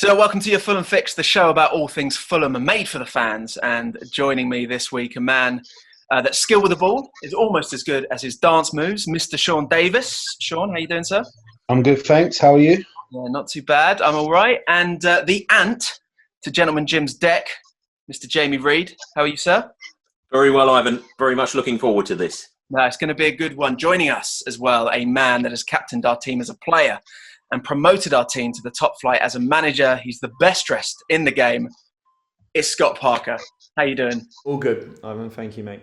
So welcome to your Fulham Fix, the show about all things Fulham and made for the fans. And joining me this week, a man that's skilled with the ball is almost as good as his dance moves, Mr. Sean Davis. Sean, how you doing, sir? I'm good, thanks. How are you? Yeah, not too bad. I'm all right. And the ant to Gentleman Jim's deck, Mr. Jamie Reid. How are you, sir? Very well, Ivan. Very much looking forward to this. No, it's going to be a good one. Joining us as well, a man that has captained our team as a player and promoted our team to the top flight as a manager. He's the best dressed in the game. It's Scott Parker. How you doing? All good, Ivan. Thank you, mate.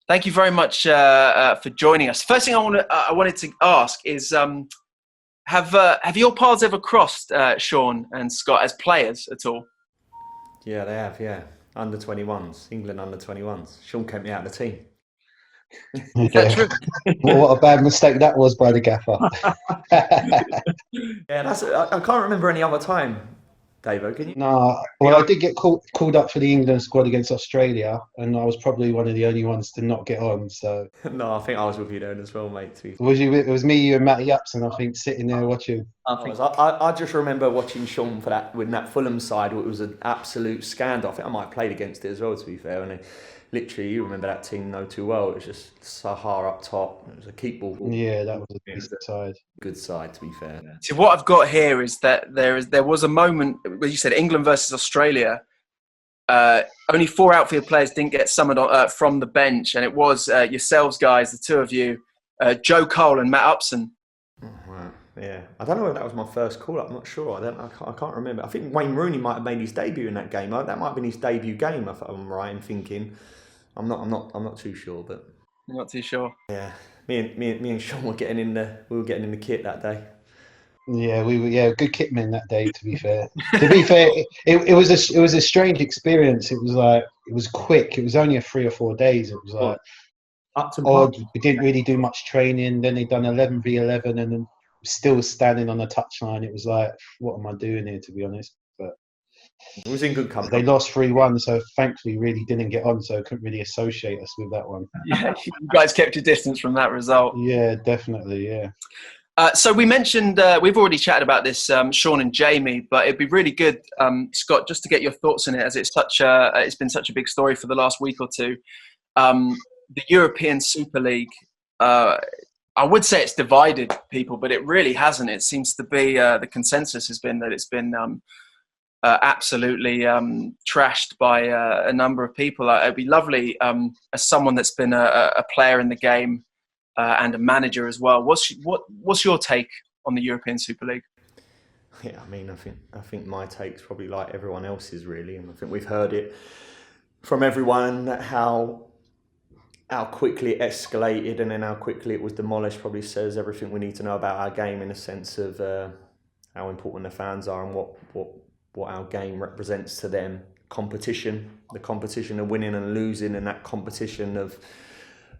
Thank you very much for joining us. First thing I wanted to ask is, have your paths ever crossed, Sean and Scott, as players at all? Yeah, they have. Yeah, under 21s, England under 21s. Sean kept me out of the team. Is that true? Well, what a bad mistake that was by the gaffer. Yeah, I can't remember any other time, Davo. Can you? No, well, I did get called up for the England squad against Australia, and I was probably one of the only ones to not get on. So No, I think I was with you then as well, mate. it was me, you, and Matty Upson, I think, sitting there watching. I just remember watching Sean for that with that Fulham side. It was an absolute scandal. I think I might have played against it as well, to be fair. And literally, you remember that team no too well. It was just Sahar up top. It was a keep ball. Yeah, that was a decent side. Good side, to be fair. So what I've got here is that there was a moment where you said England versus Australia. Only 4 outfield players didn't get summoned from the bench, and it was yourselves guys, the two of you, Joe Cole and Matt Upson. Oh, wow. Yeah, I don't know whether that was my first call up. I'm not sure. I can't remember. I think Wayne Rooney might have made his debut in that game. That might have been his debut game, if I'm right in thinking. I'm not too sure, but You're not too sure. yeah, me and Sean were getting in the kit that day. Yeah, we were good kitmen that day. To be fair, it was a strange experience. It was quick. It was only 3 or 4 days. It was like odd. We didn't really do much training. Then they done 11v11, and then still standing on the touchline. It was like, what am I doing here, to be honest? But It was in good company. they lost 3-1, so thankfully really didn't get on, so couldn't really associate us with that one. Yeah, you guys kept your distance from that result. Yeah, definitely, yeah. So we mentioned, we've already chatted about this, Sean and Jamie, but it'd be really good, Scott, just to get your thoughts on it, as it's been such a big story for the last week or two. The European Super League, I would say it's divided people, but it really hasn't. It seems to be the consensus has been that it's been absolutely trashed by a number of people. It'd be lovely, as someone that's been a player in the game and a manager as well. What's your take on the European Super League? Yeah, I mean, I think my take's probably like everyone else's, really, and I think we've heard it from everyone how quickly it escalated and then how quickly it was demolished. Probably says everything we need to know about our game, in a sense of how important the fans are and what our game represents to them. The competition of winning and losing, and that competition of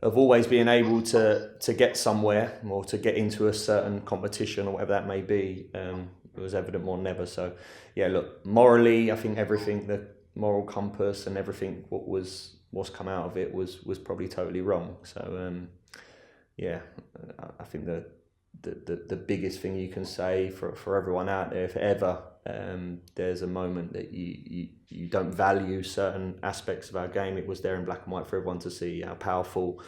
always being able to get somewhere or to get into a certain competition or whatever that may be. It was evident more than ever. So yeah, look, morally, I think everything, the moral compass and everything what's come out of it was probably totally wrong. So yeah, I think the biggest thing you can say for everyone out there, if ever there's a moment that you don't value certain aspects of our game, it was there in black and white for everyone to see how powerful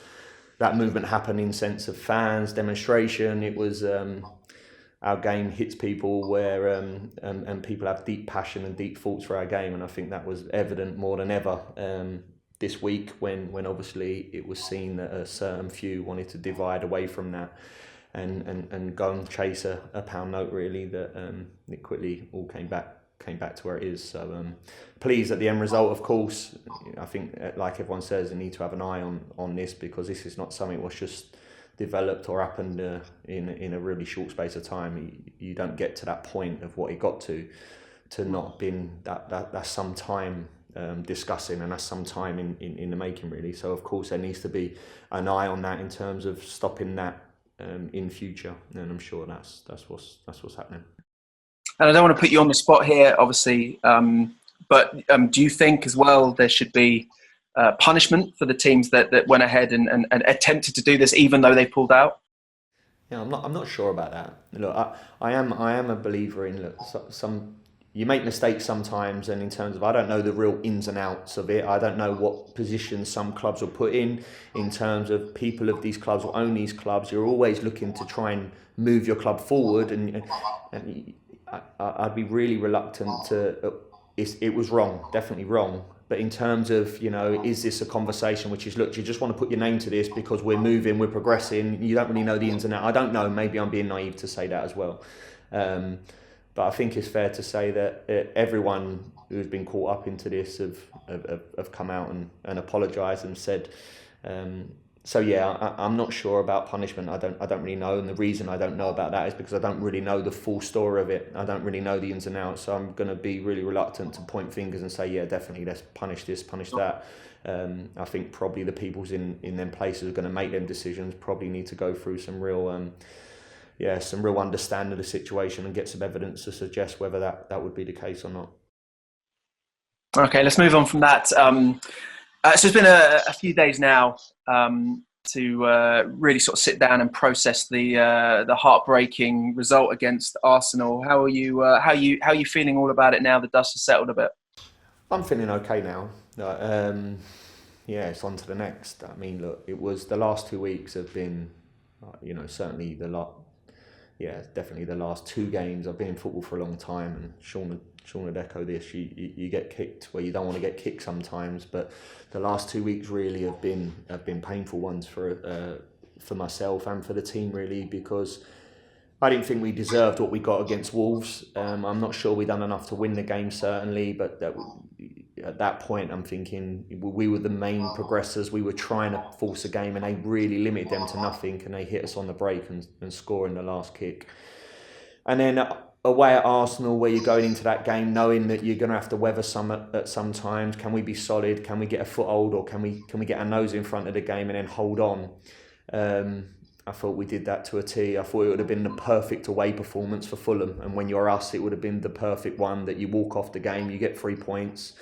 that movement happened in sense of fans, demonstration. It was our game hits people where and people have deep passion and deep thoughts for our game, and I think that was evident more than ever this week when obviously it was seen that a certain few wanted to divide away from that and go and chase a pound note, really, that it quickly all came back to where it is. So pleased at the end result, of course. I think, like everyone says, you need to have an eye on this, because this is not something that was just developed or happened in a really short space of time. You don't get to that point of what it got to not been that's some time discussing, and that's some time in the making, really. So of course there needs to be an eye on that in terms of stopping that in future, and I'm sure that's what's happening. And I don't want to put you on the spot here, obviously, but do you think as well there should be punishment for the teams that went ahead and attempted to do this even though they pulled out? Yeah, I'm not sure about that. Look, I am a believer in, look, some you make mistakes sometimes, and in terms of, I don't know the real ins and outs of it. I don't know what positions some clubs will put in terms of people of these clubs or own these clubs. You're always looking to try and move your club forward, and I'd be really reluctant to. It was wrong, definitely wrong. But in terms of, is this a conversation which is, look, you just want to put your name to this because we're moving, we're progressing. You don't really know the ins and outs. I don't know. Maybe I'm being naive to say that as well. But I think it's fair to say that everyone who's been caught up into this have come out and apologised and said. So yeah, I'm not sure about punishment. I don't really know, and the reason I don't know about that is because I don't really know the full story of it. I don't really know the ins and outs. So I'm going to be really reluctant to point fingers and say, yeah, definitely let's punish this, punish that. I think probably the people's in them places are going to make them decisions. Probably need to go through some real understanding of the situation and get some evidence to suggest whether that would be the case or not. Okay, let's move on from that. So it's been a few days now to really sort of sit down and process the heartbreaking result against Arsenal. How are you feeling all about it now the dust has settled a bit? I'm feeling okay now. It's on to the next. I mean, look, it was the last 2 weeks have been, certainly definitely the last 2 games. I've been in football for a long time, and Sean would echo this. You get kicked where you don't want to get kicked sometimes, but the last 2 weeks really have been painful ones for myself and for the team, really, because I didn't think we deserved what we got against Wolves. I'm not sure we done enough to win the game, certainly, but at that point I'm thinking we were the main progressors. We were trying to force a game, and they really limited them to nothing, and they hit us on the break and score in the last kick. And then away at Arsenal, where you're going into that game knowing that you're going to have to weather some at some times. Can we be solid? Can we get a foothold, or can we get our nose in front of the game and then hold on? I thought we did that to a T. I thought it would have been the perfect away performance for Fulham, and when you're us, it would have been the perfect one, that you walk off the game, you get 3 points.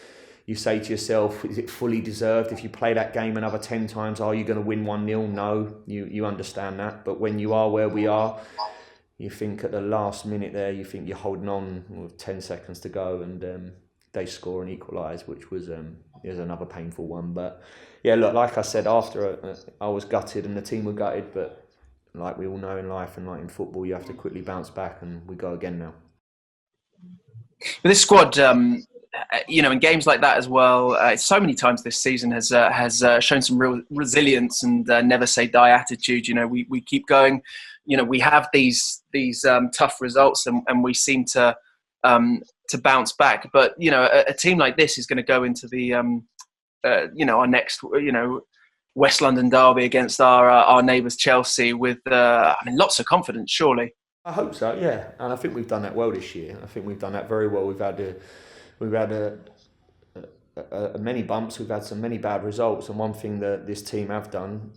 You say to yourself, is it fully deserved? If you play that game another 10 times, are you going to win 1-0? No, you understand that. But when you are where we are, you think at the last minute there, you think you're holding on with 10 seconds to go, and they score and equalise, which was is another painful one. But yeah, look, like I said, after I was gutted and the team were gutted, but like we all know in life and like in football, you have to quickly bounce back, and we go again now. This squad, in games like that as well, so many times this season has shown some real resilience and never say die attitude. We keep going. We have these tough results, and we seem to bounce back. But a team like this is going to go into the our next West London derby against our neighbours Chelsea with lots of confidence, surely. I hope so, yeah, and I think we've done that well this year. I think we've done that very well. We've had many bumps. We've had many bad results, and one thing that this team have done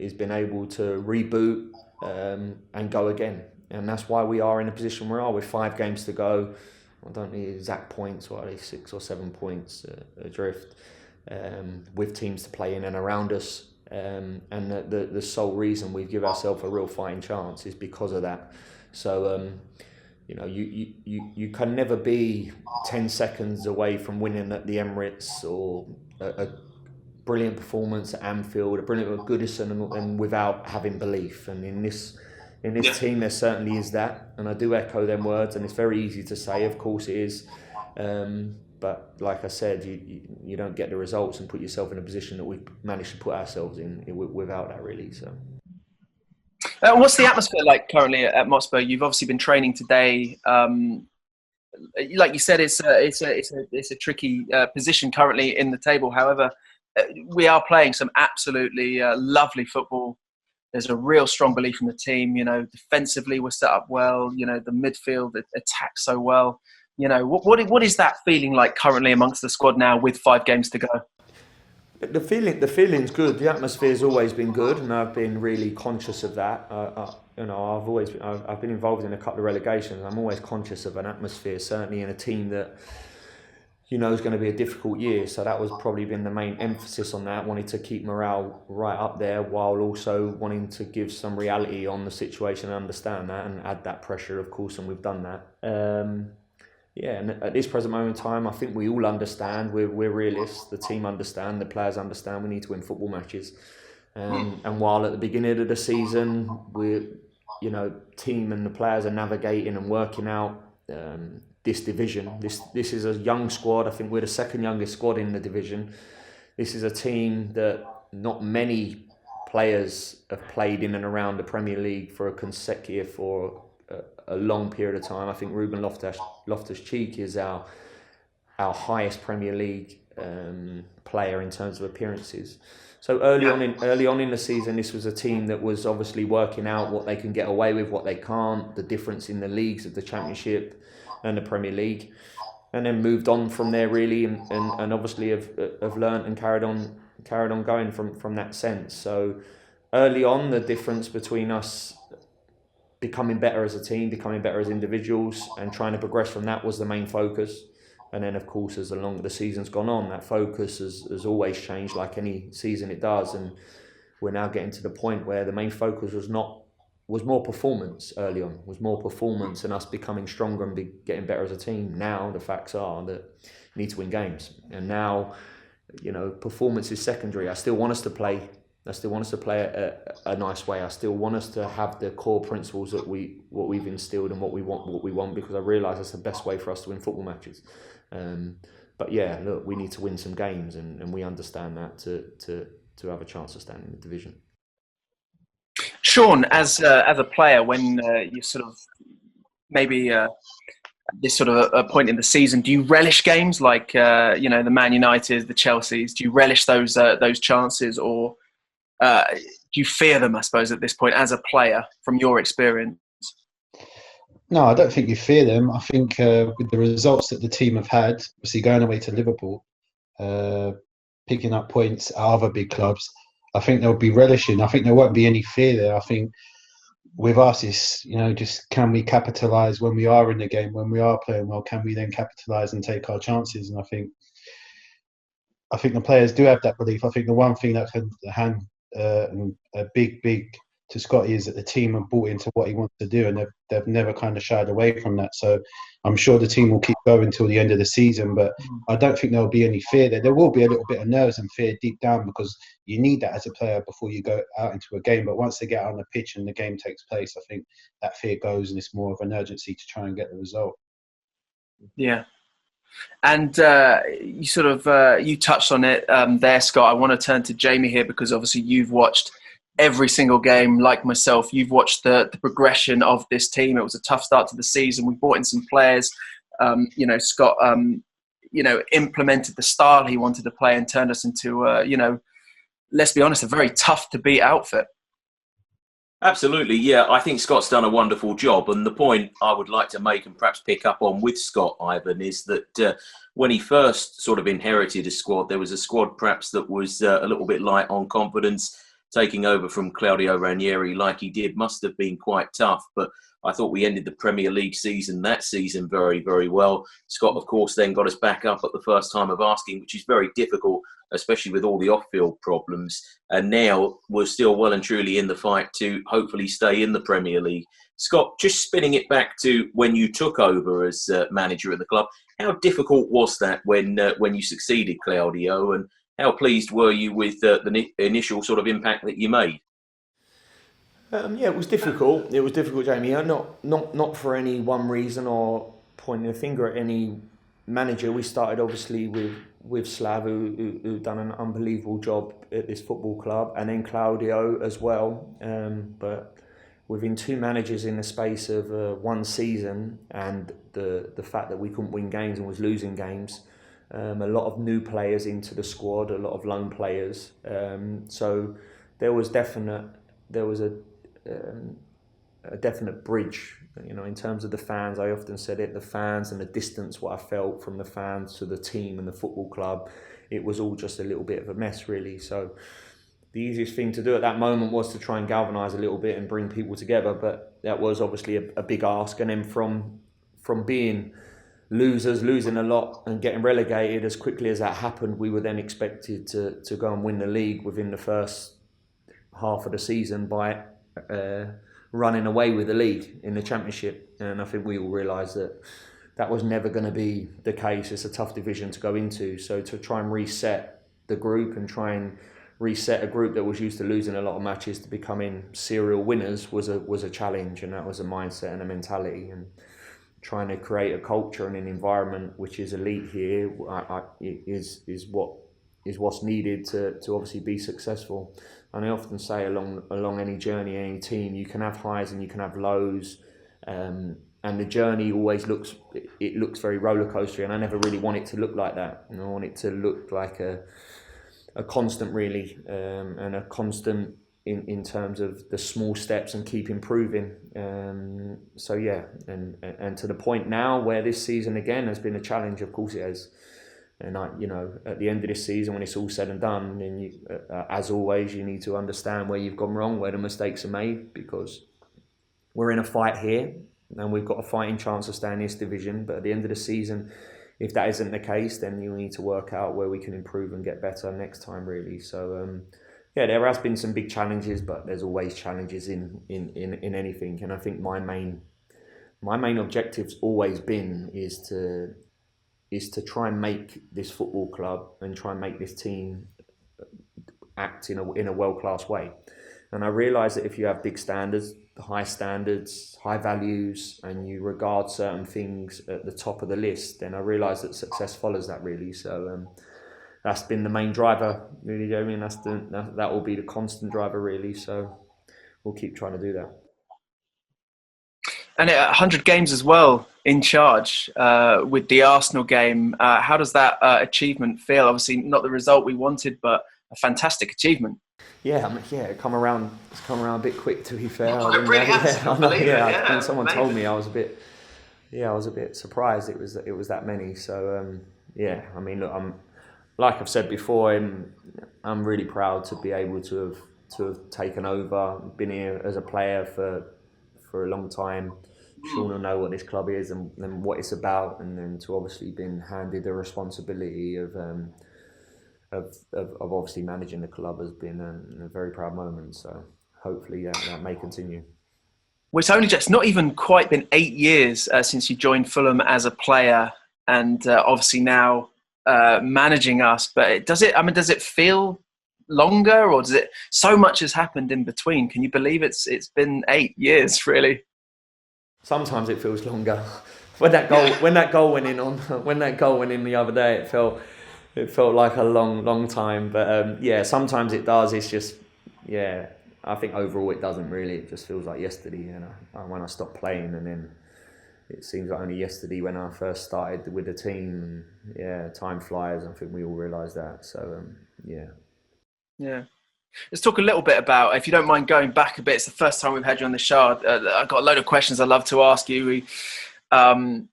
is been able to reboot and go again, and that's why we are in a position we are with 5 games to go. I don't need exact points, what are they, 6 or 7 points adrift, with teams to play in and around us, and the sole reason we give ourselves a real fighting chance is because of that. So you can never be 10 seconds away from winning at the Emirates, or a brilliant performance at Anfield, a brilliant at Goodison, and without having belief. And in this team, there certainly is that. And I do echo them words. And it's very easy to say, of course it is. But like I said, you don't get the results and put yourself in a position that we've managed to put ourselves in without that, really. So. What's the atmosphere like currently at Motspur? You've obviously been training today. Like you said, it's a tricky position currently in the table. However, we are playing some absolutely lovely football. There's a real strong belief in the team. Defensively we're set up well. The midfield attacks so well. What is that feeling like currently amongst the squad now with 5 games to go? The feeling's good. The atmosphere's always been good, and I've been really conscious of that. I've been involved in a couple of relegations. I'm always conscious of an atmosphere, certainly in a team that is going to be a difficult year. So that was probably been the main emphasis on that. Wanted to keep morale right up there, while also wanting to give some reality on the situation and understand that and add that pressure, of course, and we've done that. Yeah, and at this present moment in time, I think we all understand. We're realists. The team understand. The players understand. We need to win football matches. And while at the beginning of the season, team and the players are navigating and working out this division. This is a young squad. I think we're the second youngest squad in the division. This is a team that not many players have played in and around the Premier League for a long period of time. I think Ruben Loftus-Cheek is our highest Premier League player in terms of appearances. So early on in the season, this was a team that was obviously working out what they can get away with, what they can't, the difference in the leagues of the Championship and the Premier League, and then moved on from there really, and obviously have learnt and carried on going from that sense. So early on, the difference between us becoming better as a team, becoming better as individuals, and trying to progress from that was the main focus. And then, of course, as the season's gone on, that focus has always changed, like any season it does. And we're now getting to the point where the main focus was more performance early on, was more performance and us becoming stronger and getting better as a team. Now the facts are that you need to win games. And now, performance is secondary. I still want us to play a nice way. I still want us to have the core principles that what we've instilled and what we want, because I realise that's the best way for us to win football matches. But yeah, look, we need to win some games, and we understand that to have a chance to stand in the division. Sean, as a player, when you sort of maybe this sort of a point in the season, do you relish games like the Man United, the Chelseas? Do you relish those chances, or do you fear them, I suppose, at this point as a player from your experience? No, I don't think you fear them. I think with the results that the team have had, obviously going away to Liverpool, picking up points at other big clubs, I think they'll be relishing. I think there won't be any fear there. I think with us, it's, just can we capitalise when we are in the game, when we are playing well, can we then capitalise and take our chances? And I think the players do have that belief. I think the one thing that can hand a big to Scotty is that the team have bought into what he wants to do, and they've never kind of shied away from that. So I'm sure the team will keep going until the end of the season, but I don't think there'll be any fear there. There will be a little bit of nerves and fear deep down, because you need that as a player before you go out into a game. But once they get out on the pitch and the game takes place, I think that fear goes, and it's more of an urgency to try and get the result. Yeah. And you sort of you touched on it there, Scott. I want to turn to Jamie here, because obviously you've watched every single game like myself. You've watched the progression of this team. It was a tough start to the season. We brought in some players. Scott, implemented the style he wanted to play and turned us into, let's be honest, a very tough to beat outfit. Absolutely, yeah. I think Scott's done a wonderful job. And the point I would like to make and perhaps pick up on with Scott, Ivan, is that when he first sort of inherited a squad, there was a squad perhaps that was a little bit light on confidence. Taking over from Claudio Ranieri like he did must have been quite tough. But I thought we ended the Premier League season that season very, very well. Scott, of course, then got us back up at the first time of asking, which is very difficult, especially with all the off-field problems. And now we're still well and truly in the fight to hopefully stay in the Premier League. Scott, just spinning it back to when you took over as manager of the club, how difficult was that when you succeeded Claudio, and how pleased were you with the initial sort of impact that you made? It was difficult. It was difficult, Jamie. Not for any one reason or pointing a finger at any manager. We started obviously with Slav, who done an unbelievable job at this football club, and then Claudio as well. But within two managers in the space of one season, and the fact that we couldn't win games and was losing games. A lot of new players into the squad, a lot of loan players. So there was a definite bridge, in terms of the fans. I often said it, the fans and the distance, what I felt from the fans to the team and the football club, it was all just a little bit of a mess, really. So the easiest thing to do at that moment was to try and galvanise a little bit and bring people together. But that was obviously a big ask. And then from being losing a lot and getting relegated as quickly as that happened, we were then expected to go and win the league within the first half of the season by running away with the league in the Championship. And I think we all realised that that was never going to be the case. It's a tough division to go into. So to try and reset the group and try and reset a group that was used to losing a lot of matches to becoming serial winners was a challenge, and that was a mindset and a mentality. And trying to create a culture and an environment which is elite here is what's needed to obviously be successful. And I often say along any journey, any team, you can have highs and you can have lows. And the journey always looks very roller coastery, and I never really want it to look like that. I want it to look like a constant, really, and a constant in terms of the small steps and keep improving. So yeah, and to the point now where this season again has been a challenge. Of course it has. And at the end of this season, when it's all said and done, then you, as always, you need to understand where you've gone wrong, where the mistakes are made, because we're in a fight here. And we've got a fighting chance of staying in this division. But at the end of the season, if that isn't the case, then you need to work out where we can improve and get better next time, really. So, there has been some big challenges, but there's always challenges in anything. And I think my main objective's always been is to try and make this football club and try and make this team act in a world-class way. And I realise that if you have big standards, high values, and you regard certain things at the top of the list, then I realise that success follows that, really. So that's been the main driver, really, Jamie, and that will be the constant driver, really. So we'll keep trying to do that. And 100 games as well in charge with the Arsenal game. How does that achievement feel? Obviously not the result we wanted, but a fantastic achievement. Yeah, it's come around a bit quick, to be fair. It really has. When someone told me, I was a bit surprised it was that many. So I mean, look, like I've said before, I'm really proud to be able to have taken over, been here as a player for a long time. Sean will know what this club is and what it's about, and then to obviously been handed the responsibility of obviously managing the club has been a very proud moment. So hopefully that may continue. Well, it's not even quite been 8 years since you joined Fulham as a player, and obviously now managing us. But does it feel longer, or does it? So much has happened in between. Can you believe it's been 8 years, really? Sometimes it feels longer. When that goal went in the other day, it felt like a long time. But sometimes it does. It's just I think overall it doesn't really. It just feels like yesterday, when I stopped playing, and then it seems like only yesterday when I first started with the team. And time flies. I think we all realise that. So Yeah. Let's talk a little bit about, if you don't mind going back a bit, it's the first time we've had you on the show. I've got a load of questions I'd love to ask you. One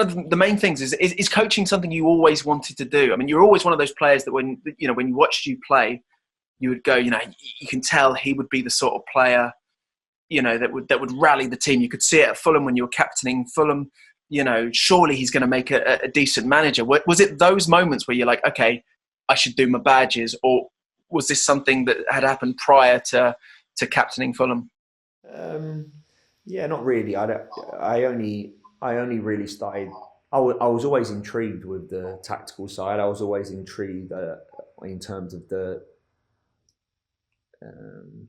of the main things is coaching something you always wanted to do? I mean, you're always one of those players that when you watched you play, you would go, you can tell he would be the sort of player, that would rally the team. You could see it at Fulham when you were captaining Fulham. Surely he's going to make a decent manager. Was it those moments where you're like, okay, I should do my badges, or was this something that had happened prior to captaining Fulham? Not really. I only really started. I was always intrigued with the tactical side. I was always intrigued in terms of the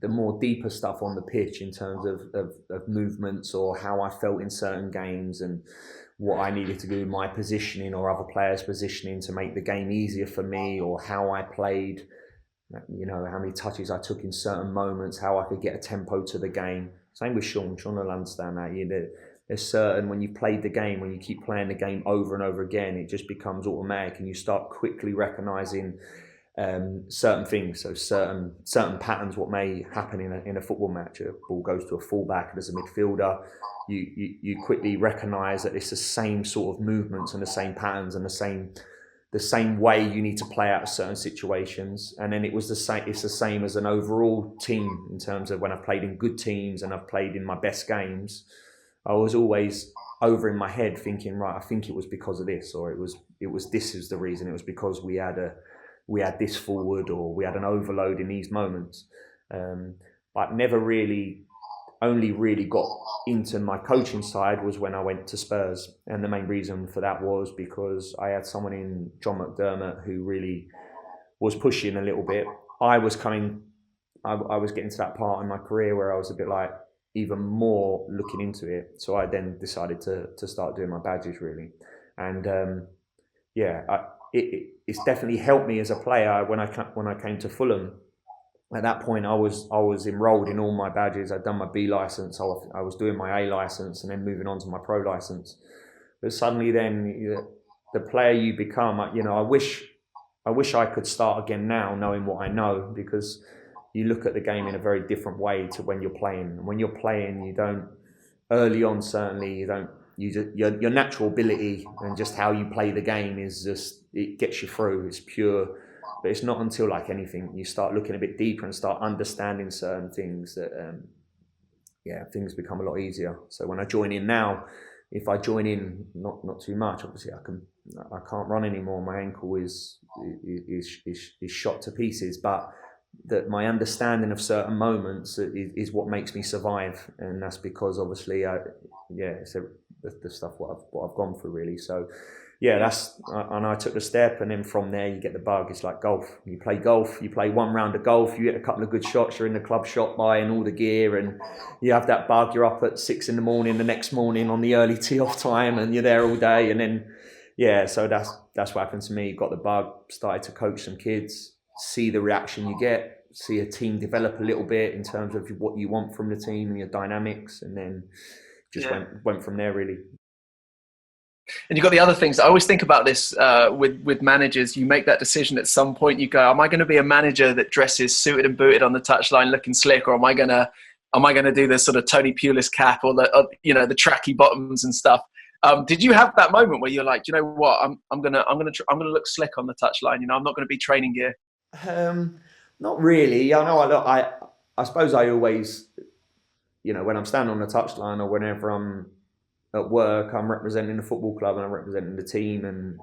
more deeper stuff on the pitch, in terms of movements or how I felt in certain games and what I needed to do, my positioning or other players' positioning to make the game easier for me, or how I played. How many touches I took in certain moments, how I could get a tempo to the game. Same with Sean. Sean will understand that. There's certain, when you played the game, when you keep playing the game over and over again, it just becomes automatic, and you start quickly recognising certain things. So certain patterns, what may happen in a football match. A ball goes to a fullback as a midfielder. You quickly recognise that it's the same sort of movements and the same patterns and the same way you need to play out certain situations. And then it's the same as an overall team, in terms of when I've played in good teams and I've played in my best games. I was always over in my head thinking, right, I think it was because of this, or this is the reason. It was because we had this forward, or we had an overload in these moments. But never really only really got into my coaching side was when I went to Spurs. And the main reason for that was because I had someone in John McDermott who really was pushing a little bit. I was getting to that part in my career where I was a bit like even more looking into it. So I then decided to start doing my badges really. And it's definitely helped me as a player when I came to Fulham. At that point, I was enrolled in all my badges. I'd done my B license. I was doing my A license, and then moving on to my pro license. But suddenly, then the player you become, I wish I could start again now, knowing what I know, because you look at the game in a very different way to when you're playing. When you're playing, you don't. Early on, certainly, you don't. Your natural ability and just how you play the game is just, it gets you through. It's pure. But it's not until, like anything, you start looking a bit deeper and start understanding certain things that, things become a lot easier. So when I join in now, if I join in not too much, obviously I can't run anymore. My ankle is shot to pieces. But that my understanding of certain moments is what makes me survive, and that's because obviously, it's the stuff what I've gone through really. So. Yeah, and I took the step, and then from there you get the bug. It's like golf. You play one round of golf, you get a couple of good shots, you're in the club shop buying all the gear, and you have that bug. You're up at 6 a.m. the next morning on the early tee off time, and you're there all day. And then, so that's what happened to me. Got the bug, started to coach some kids, see the reaction you get, see a team develop a little bit in terms of what you want from the team and your dynamics, and then just went from there really. And you've got the other things. I always think about this with managers. You make that decision at some point. You go, am I going to be a manager that dresses suited and booted on the touchline looking slick, or am I going to do this sort of Tony Pulis cap or the tracky bottoms and stuff? Did you have that moment where you're like, you know what, I'm gonna look slick on the touchline? I'm not going to be training gear. Not really. I suppose I always, when I'm standing on the touchline or whenever I'm at work, I'm representing the football club and I'm representing the team and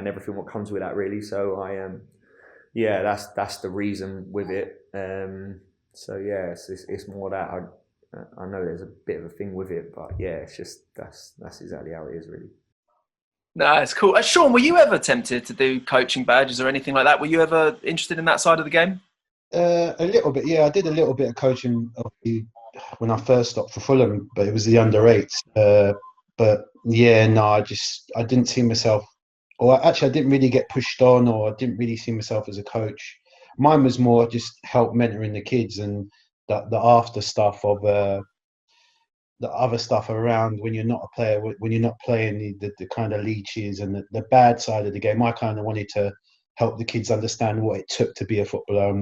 everything what comes with that really. So that's the reason with it. It's more that I know there's a bit of a thing with it, but it's just that's exactly how it is really. No, it's cool. Sean, were you ever tempted to do coaching badges or anything like that? Were you ever interested in that side of the game? A little bit, yeah. I did a little bit of coaching when I first stopped for Fulham, but it was the under-8s. But I didn't see myself, or actually I didn't really get pushed on, or I didn't really see myself as a coach. Mine was more just help mentoring the kids and the after stuff of the other stuff around when you're not a player, when you're not playing the kind of leeches and the bad side of the game. I kind of wanted to help the kids understand what it took to be a footballer and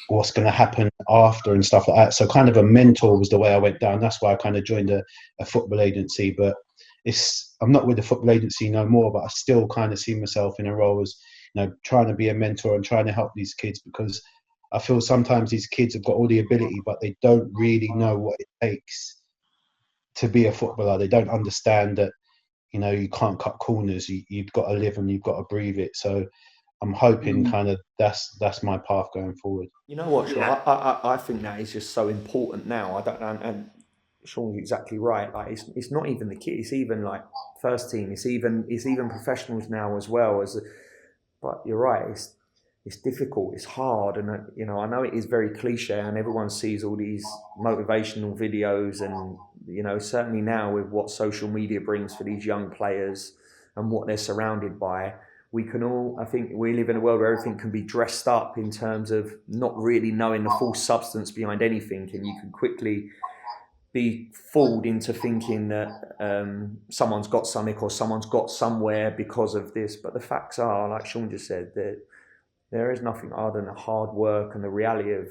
what's going to happen after and stuff like that. So kind of a mentor was the way I went down. That's why I kind of joined a football agency. But I'm not with the football agency no more, but I still kind of see myself in a role as, trying to be a mentor and trying to help these kids, because I feel sometimes these kids have got all the ability, but they don't really know what it takes to be a footballer. They don't understand that, you can't cut corners. You've got to live and you've got to breathe it. So I'm hoping kind of that's my path going forward. You know what, Sean? Yeah. I think that is just so important now. I don't know, and Sean's exactly right. Like it's not even the kid. It's even like first team. It's even professionals now as well. But you're right. It's difficult. It's hard, and I know it is very cliche, and everyone sees all these motivational videos, and certainly now with what social media brings for these young players and what they're surrounded by. I think we live in a world where everything can be dressed up in terms of not really knowing the full substance behind anything, and you can quickly be fooled into thinking that someone's got something or someone's got somewhere because of this. But the facts are, like Sean just said, that there is nothing other than hard work, and the reality of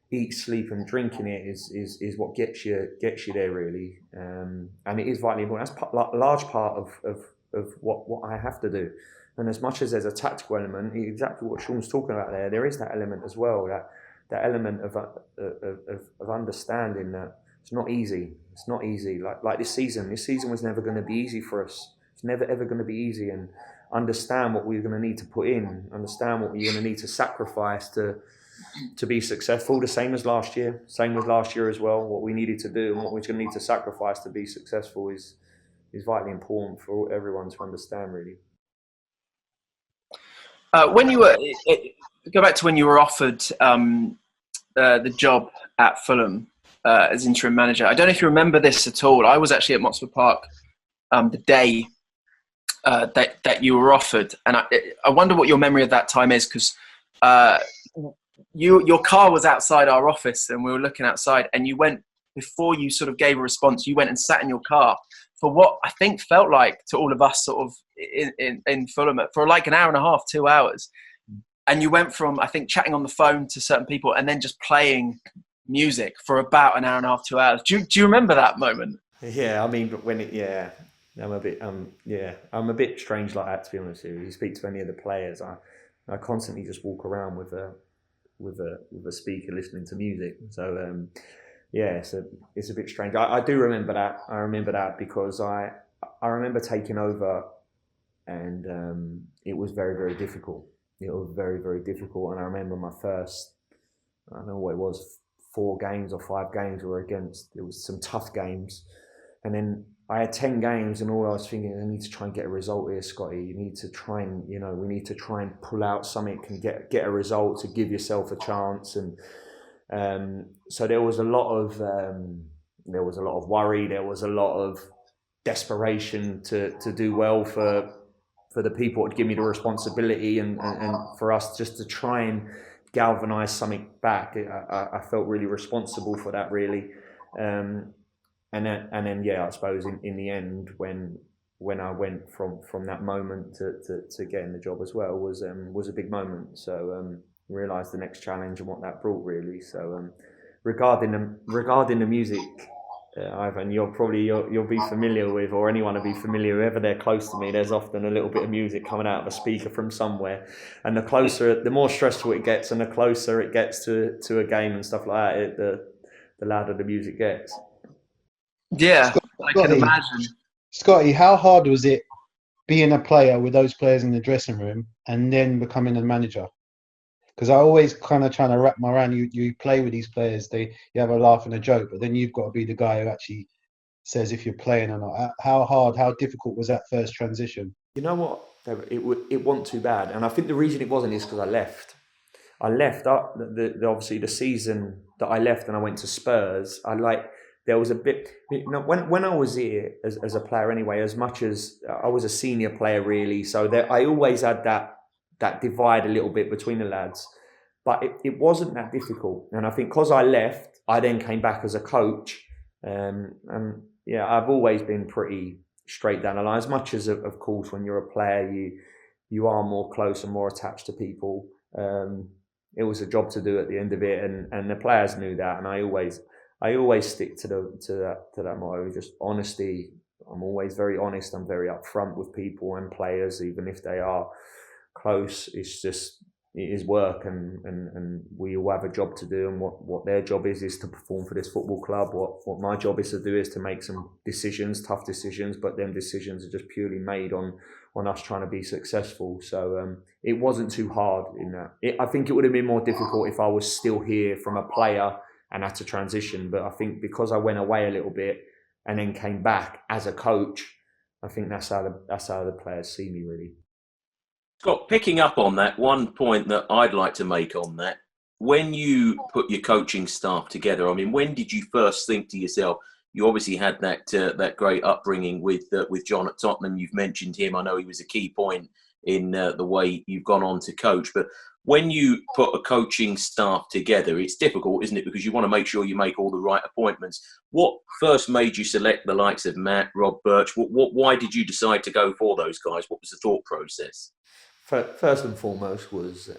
eat, sleep, and drinking it is what gets you there really. And it is vitally important. That's a large part of what I have to do. And as much as there's a tactical element, exactly what Sean's talking about there is that element as well, that element of understanding that it's not easy. It's not easy. Like this season was never going to be easy for us. It's never ever going to be easy. And understand what we're going to need to put in, understand what we're going to need to sacrifice to to be successful. The same as last year. Same as last year as well. What we needed to do and what we're going to need to sacrifice to be successful is vitally important for everyone to understand, really. When you were go back to when you were offered the job at Fulham as interim manager. I don't know if you remember this at all. I was actually at Motspur Park the day that you were offered, and I wonder what your memory of that time is, because your car was outside our office and we were looking outside, and you went, before you sort of gave a response, you went and sat in your car for what I think felt like to all of us sort of in Fulham for like an hour and a half, 2 hours. And you went from, I think, chatting on the phone to certain people and then just playing music for about an hour and a half, 2 hours. Do you remember that moment? Yeah, I mean, I'm a bit strange like that, to be honest with you. You speak to any of the players, I constantly just walk around with a speaker listening to music. So it's a bit strange. I do remember that. I remember that because I remember taking over, and it was very, very difficult. It was very, very difficult. And I remember my first, I don't know what it was, 4 games or 5 games were against, it was some tough games. And then I had 10 games, and all I was thinking, I need to try and get a result here, Scotty. You need to try and, we need to try and pull out something and get a result to give yourself a chance. And so there was a lot of worry. There was a lot of desperation to do well for the people who would give me the responsibility, and for us just to try and galvanise something back. I felt really responsible for that, really. And then I suppose in the end, when I went from that moment to getting the job as well was a big moment. So realised the next challenge and what that brought, really. So regarding the music, Ivan, you'll be familiar with, or anyone will be familiar, whoever they're close to me, there's often a little bit of music coming out of a speaker from somewhere, and the more stressful it gets and the closer it gets to a game and stuff like that, the louder the music gets. Yeah, I can imagine. Scotty, how hard was it being a player with those players in the dressing room and then becoming a manager? Because I always kind of trying to wrap my around, you play with these players, you have a laugh and a joke, but then you've got to be the guy who actually says if you're playing or not. How difficult was that first transition? You know what? It wasn't too bad, and I think the reason it wasn't is because I left. Obviously the season that I left and I went to Spurs. There was a bit, when I was here as a player anyway, as much as I was a senior player really, so I always had that divide a little bit between the lads, but it wasn't that difficult. And I think because I left, I then came back as a coach, and I've always been pretty straight down the line. As much as, of course, when you're a player, you are more close and more attached to people. It was a job to do at the end of it, and the players knew that, and I always stick to that motto, just honesty. I'm always very honest. I'm very upfront with people and players, even if they are close. It is work, and we all have a job to do, and what their job is to perform for this football club. What my job is to do is to make some decisions, tough decisions, but them decisions are just purely made on us trying to be successful. So it wasn't too hard in that. I think it would have been more difficult if I was still here from a player and had to transition, but I think because I went away a little bit and then came back as a coach, I think that's how the players see me, really. Scott, picking up on that, one point that I'd like to make on that, when you put your coaching staff together, I mean, when did you first think to yourself, you obviously had that great upbringing with John at Tottenham, you've mentioned him, I know he was a key point in the way you've gone on to coach, but when you put a coaching staff together, it's difficult, isn't it? Because you want to make sure you make all the right appointments. What first made you select the likes of Matt, Rob, Birch? Why did you decide to go for those guys? What was the thought process? First and foremost was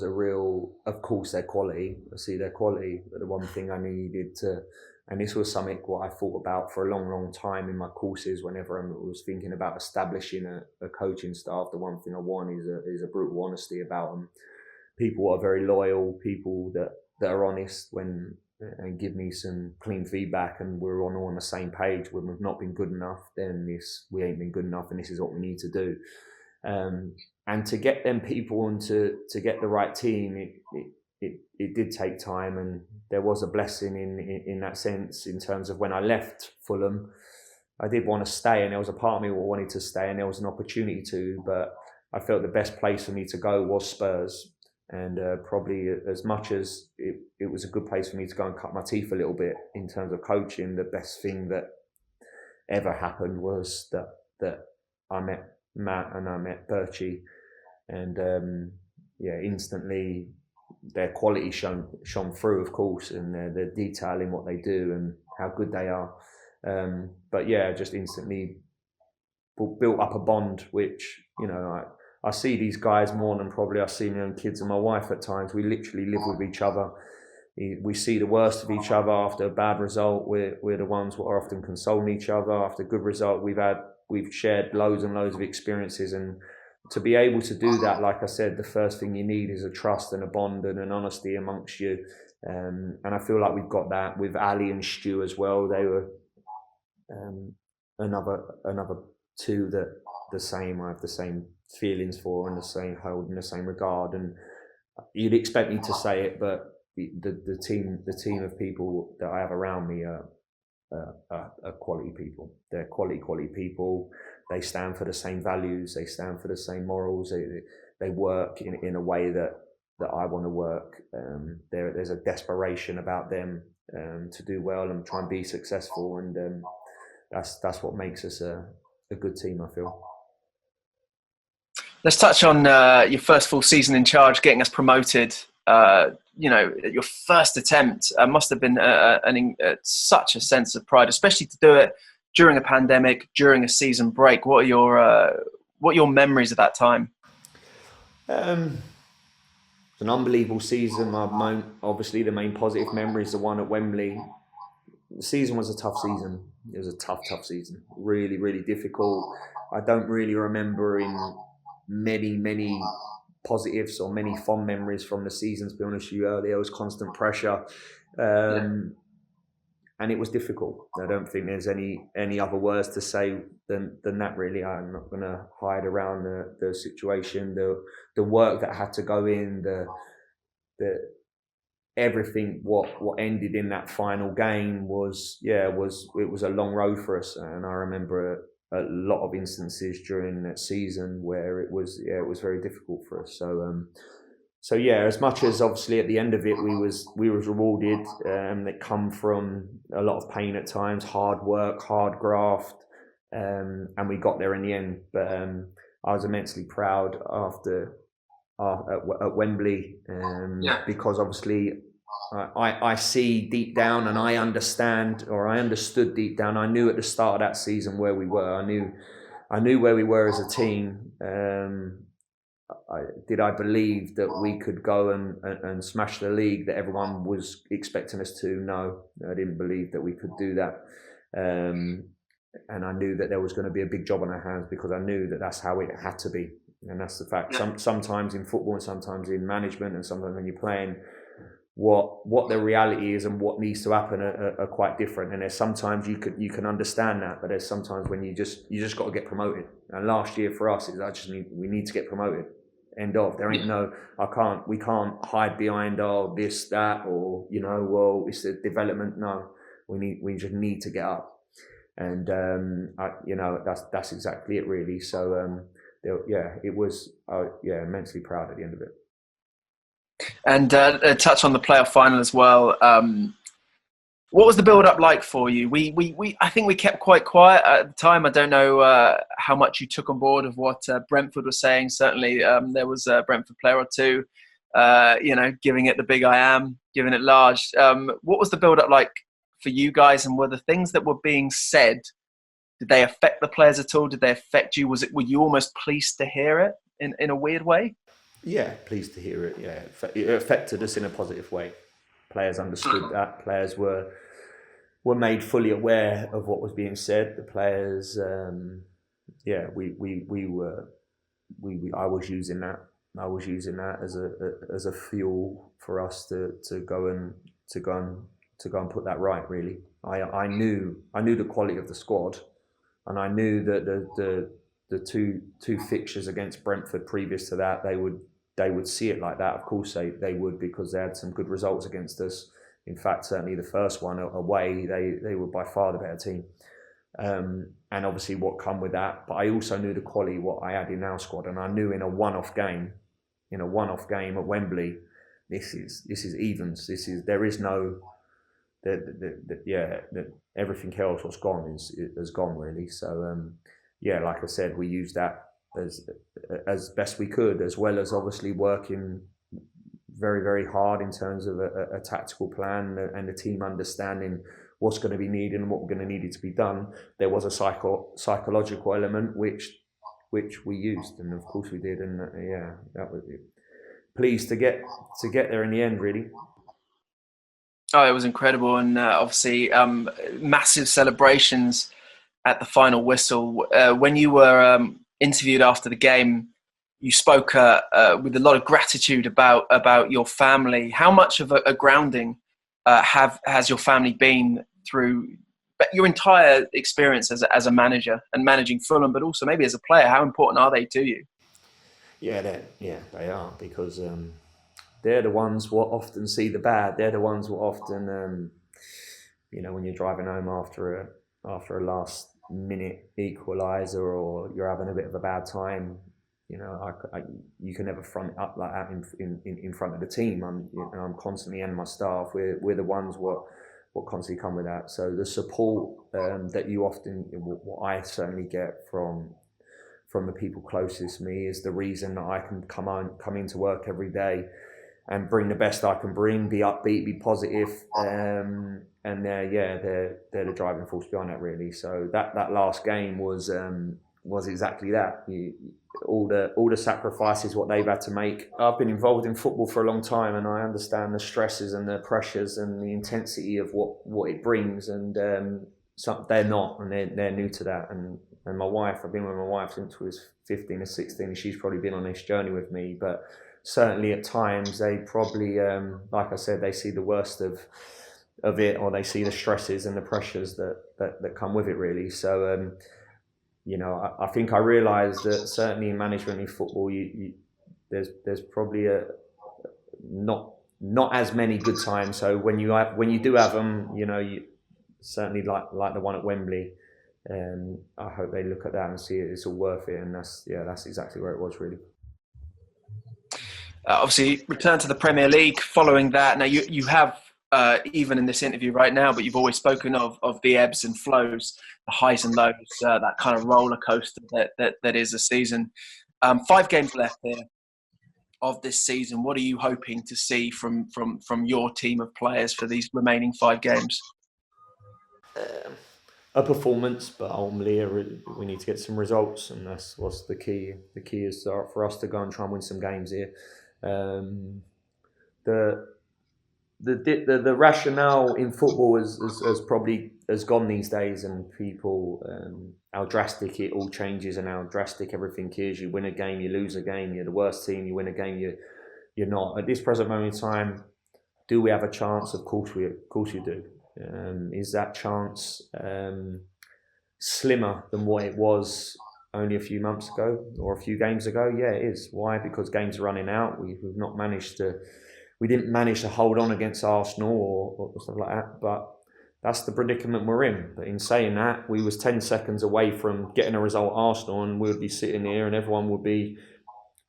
a real, of course, their quality. I see their quality, but the one thing I needed to, and this was something what I thought about for a long, long time in my courses. Whenever I was thinking about establishing a coaching staff, the one thing I want is a brutal honesty about them. People are very loyal, people that are honest and give me some clean feedback, and we're all on the same page. When we've not been good enough, then we ain't been good enough, and this is what we need to do. And to get them people and to get the right team, it did take time, and there was a blessing in that sense. In terms of when I left Fulham, I did want to stay, and there was a part of me who wanted to stay, and there was an opportunity to, but I felt the best place for me to go was Spurs. And probably as much as it was a good place for me to go and cut my teeth a little bit in terms of coaching, the best thing that ever happened was that I met Matt and I met Birchie, and instantly their quality shone through, of course, and the detail in what they do and how good they are. But yeah, just instantly built up a bond, which, you know, I see these guys more than probably I see my own kids and my wife at times. We literally live with each other. We see the worst of each other. After a bad result, we're the ones who are often consoling each other. After a good result, we've shared loads and loads of experiences, and to be able to do that, like I said, the first thing you need is a trust and a bond and an honesty amongst you. And I feel like we've got that with Ali and Stu as well. They were another two that the same. I have the same feelings for and the same hold in the same regard. And you'd expect me to say it, but the team of people that I have around me are quality people. They're quality people. They stand for the same values. They stand for the same morals. They work in a way that I want to work. There's a desperation about them to do well and try and be successful, and that's what makes us a good team, I feel. Let's touch on your first full season in charge, getting us promoted. You know, your first attempt must have been such a sense of pride, especially to do it during a pandemic, during a season break. What are your memories of that time? It's an unbelievable season. Obviously, the main positive memory is the one at Wembley. The season was a tough season. It was a tough season. Really, really difficult. I don't really remember in many positives or many fond memories from the season, to be honest with you. There was constant pressure. And it was difficult. I don't think there's any other words to say than that, really. I'm not going to hide around the situation, the work that had to go in, the everything. What ended in that final game was a long road for us, and I remember a lot of instances during that season where it was very difficult for us. So as much as obviously at the end of it we was rewarded, that come from a lot of pain at times, hard work, hard graft, and we got there in the end. But I was immensely proud at Wembley, because obviously I see deep down, and I understood deep down. I knew at the start of that season where we were. I knew where we were as a team. Did I believe that we could go and smash the league that everyone was expecting us to? No, I didn't believe that we could do that. And I knew that there was going to be a big job on our hands, because I knew that that's how it had to be. And that's the fact. Sometimes in football and sometimes in management and sometimes when you're playing, what the reality is and what needs to happen are quite different. And there's sometimes you can understand that, but there's sometimes when you just got to get promoted. And last year for us is we need to get promoted. End of. There ain't we can't hide behind this, that, or it's a development. No, we just need to get up. And that's exactly it, really. So it was immensely proud at the end of it. And touch on the playoff final as well. What was the build-up like for you? I think we kept quite quiet at the time. I don't know how much you took on board of what Brentford was saying. Certainly, there was a Brentford player or two, giving it the big I am, giving it large. What was the build-up like for you guys? And were the things that were being said, did they affect the players at all? Did they affect you? Were you almost pleased to hear it in a weird way? Yeah, pleased to hear it. Yeah, it affected us in a positive way. Players understood that. Players were made fully aware of what was being said. The players, I was using that. I was using that as a fuel for us to go and put that right. Really, I knew the quality of the squad, and I knew that the two fixtures against Brentford previous to that, they would see it like that. Of course they would, because they had some good results against us. In fact, certainly the first one away, they were by far the better team. And obviously what come with that. But I also knew the quality what I had in our squad, and I knew in a one-off game at Wembley, this is evens. There is no everything else what's gone has gone really. So like I said, we used that as best we could, as well as obviously working very, very hard in terms of a tactical plan and the team understanding what's going to be needed and what we're going to need it to be done. There was a psychological element which we used, and of course we did, and that was it. Pleased to get there in the end, really. Oh, it was incredible, and obviously massive celebrations at the final whistle. When you were interviewed after the game, you spoke with a lot of gratitude about your family. How much of a grounding has your family been through your entire experience as a manager and managing Fulham, but also maybe as a player? How important are they to you? Yeah, they are, because they're the ones what often see the bad. They're the ones what often, when you're driving home after a last minute equaliser, or you're having a bit of a bad time, you can never front it up like that in front of the team. I'm constantly, and my staff, we're the ones what constantly come with that. So the support that you often, what I certainly get from the people closest to me, is the reason that I can come into work every day and bring the best I can bring, be upbeat, be positive, and they're the driving force behind that, really. So that last game was exactly that. All the sacrifices what they've had to make. I've been involved in football for a long time, and I understand the stresses and the pressures and the intensity of what it brings. And they're not, and they're new to that. And my wife, I've been with my wife since I was 15 or 16, and she's probably been on this journey with me. But certainly at times they probably, like I said, they see the worst of it, or they see the stresses and the pressures that come with it, really. So I think I realised that certainly in management in football, there's probably not as many good times. So when you do have them, you certainly like the one at Wembley. I hope they look at that and see it's all worth it, and that's exactly where it was, really. Obviously, return to the Premier League following that. Now you have even in this interview right now, but you've always spoken of the ebbs and flows, the highs and lows, that kind of roller coaster that is a season. 5 games left here of this season. What are you hoping to see from your team of players for these remaining 5 games? A performance, but ultimately we need to get some results, and that's what's the key. The key is for us to go and try and win some games here. The rationale in football has probably gone these days, and people how drastic it all changes and how drastic everything is. You win a game, you lose a game. You're the worst team. You win a game, you're not. At this present moment in time, do we have a chance? Of course we do. Is that chance slimmer than what it was only a few months ago or a few games ago? Yeah, it is. Why? Because games are running out. We didn't manage to hold on against Arsenal or stuff like that. But that's the predicament we're in. But in saying that, we was 10 seconds away from getting a result at Arsenal, and we would be sitting here and everyone would be,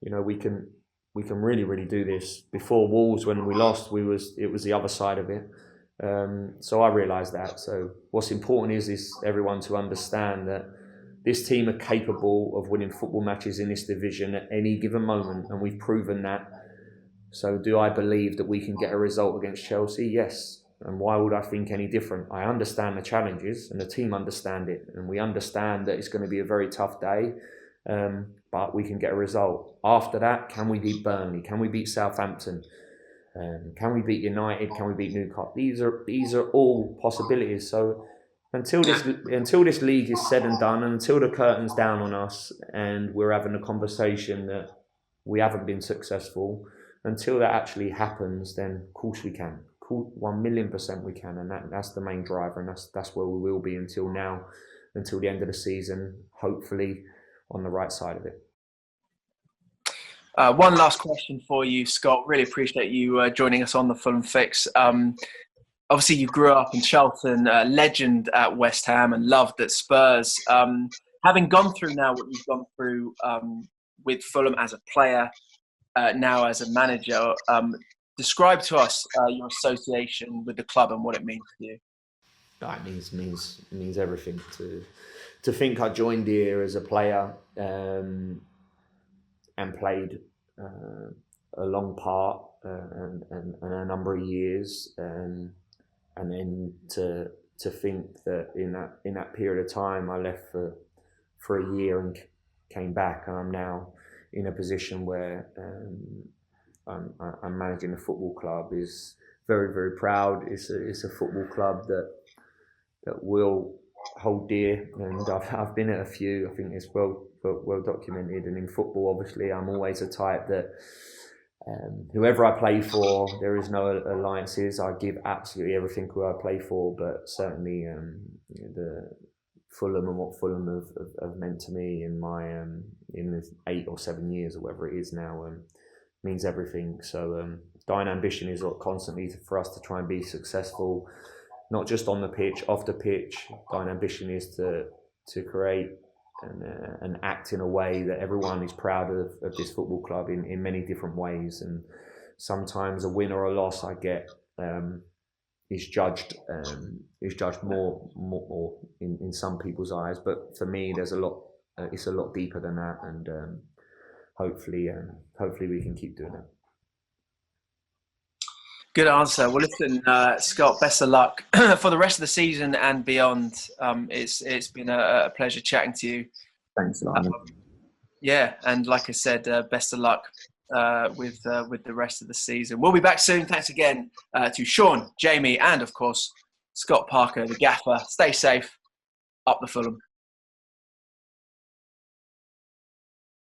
we can really, really do this. Before Wolves, when we lost, it was the other side of it. So I realised that. So what's important is everyone to understand that this team are capable of winning football matches in this division at any given moment, and we've proven that. So do I believe that we can get a result against Chelsea? Yes. And why would I think any different? I understand the challenges, and the team understand it, and we understand that it's going to be a very tough day, but we can get a result. After that, can we beat Burnley? Can we beat Southampton? Can we beat United? Can we beat Newcastle? These are all possibilities. So until this league is said and done, and until the curtain's down on us, and we're having a conversation that we haven't been successful, until that actually happens, then of course we can. 1,000,000% we can, and that's the main driver, and that's where we will be until the end of the season. Hopefully, on the right side of it. One last question for you, Scott. Really appreciate you joining us on the Fulham Fix. Obviously, you grew up in Charlton, legend at West Ham and loved at Spurs. Having gone through now what you've gone through with Fulham as a player, now as a manager, describe to us your association with the club and what it means to you. It means everything. To think I joined here as a player and played a long part and a number of years, and then to think that in that period of time I left for a year and came back, and I'm now in a position where I'm managing a football club is very, very proud. It's a football club that will hold dear, and I've been at a few. I think it's well documented. And in football, obviously, I'm always a type that whoever I play for, there is no alliances. I give absolutely everything who I play for, but certainly the Fulham and what Fulham have meant to me in my in the 8 or 7 years or whatever it is now means everything. So Dying ambition is constantly for us to try and be successful, not just on the pitch, off the pitch. Dying ambition is to create and act in a way that everyone is proud of this football club in many different ways. And sometimes a win or a loss I get is judged more in some people's eyes, but for me there's a lot it's a lot deeper than that, and hopefully we can keep doing it. Good answer. Well, listen, Scott, best of luck for the rest of the season and beyond. It's been a pleasure chatting to you. Thanks a lot. Yeah, and like I said, best of luck with the rest of the season. We'll be back soon. Thanks again to Sean, Jamie, and of course Scott Parker, the gaffer. Stay safe. Up the Fulham.